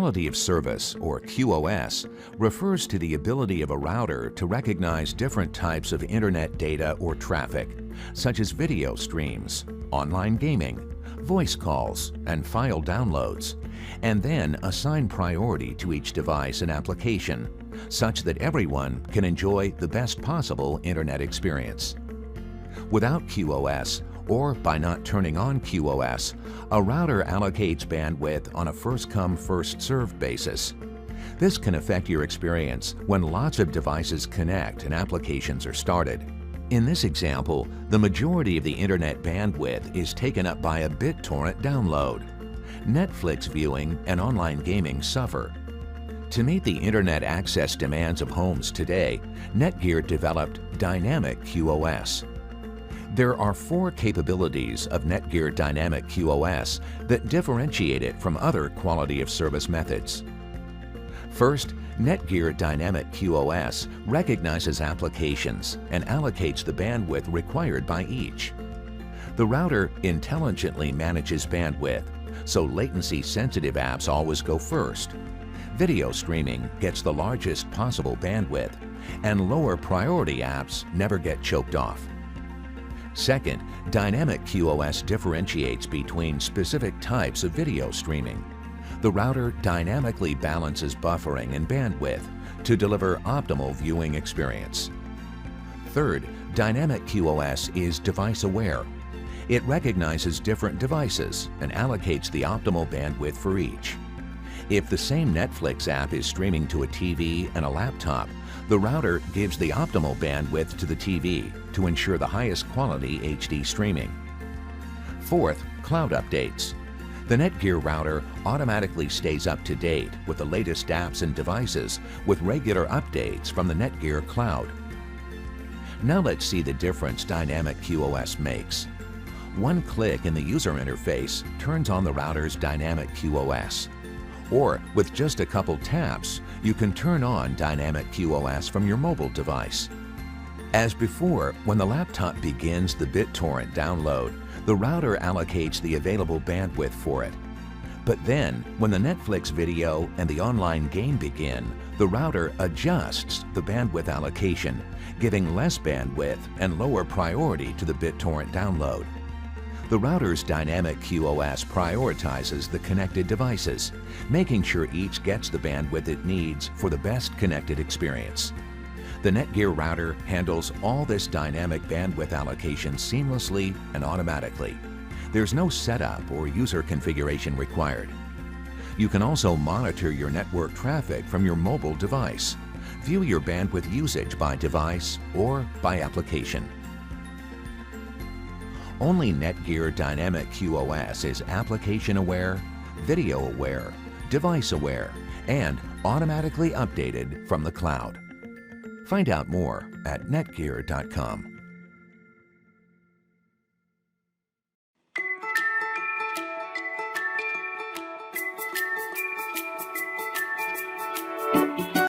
Quality of service, or QoS, refers to the ability of a router to recognize different types of internet data or traffic, such as video streams, online gaming, voice calls, and file downloads, and then assign priority to each device and application, such that everyone can enjoy the best possible internet experience. Without QoS, or by not turning on QoS, a router allocates bandwidth on a first-come, first-served basis. This can affect your experience when lots of devices connect and applications are started. In this example, the majority of the internet bandwidth is taken up by a BitTorrent download. Netflix viewing and online gaming suffer. To meet the internet access demands of homes today, NETGEAR developed Dynamic QoS. There are 4 capabilities of NETGEAR Dynamic QoS that differentiate it from other quality of service methods. First, NETGEAR Dynamic QoS recognizes applications and allocates the bandwidth required by each. The router intelligently manages bandwidth, so latency-sensitive apps always go first. Video streaming gets the largest possible bandwidth, and lower priority apps never get choked off. Second, Dynamic QoS differentiates between specific types of video streaming. The router dynamically balances buffering and bandwidth to deliver optimal viewing experience. Third, Dynamic QoS is device-aware. It recognizes different devices and allocates the optimal bandwidth for each. If the same Netflix app is streaming to a TV and a laptop, the router gives the optimal bandwidth to the TV to ensure the highest quality HD streaming. Fourth, cloud updates. The NETGEAR router automatically stays up to date with the latest apps and devices with regular updates from the NETGEAR cloud. Now let's see the difference Dynamic QoS makes. One click in the user interface turns on the router's Dynamic QoS. Or with just a couple taps, you can turn on Dynamic QoS from your mobile device. As before, when the laptop begins the BitTorrent download, the router allocates the available bandwidth for it. But then, when the Netflix video and the online game begin, the router adjusts the bandwidth allocation, giving less bandwidth and lower priority to the BitTorrent download. The router's Dynamic QoS prioritizes the connected devices, making sure each gets the bandwidth it needs for the best connected experience. The NETGEAR router handles all this dynamic bandwidth allocation seamlessly and automatically. There's no setup or user configuration required. You can also monitor your network traffic from your mobile device, view your bandwidth usage by device or by application. Only NETGEAR Dynamic QoS is application-aware, video-aware, device-aware, and automatically updated from the cloud. Find out more at netgear.com.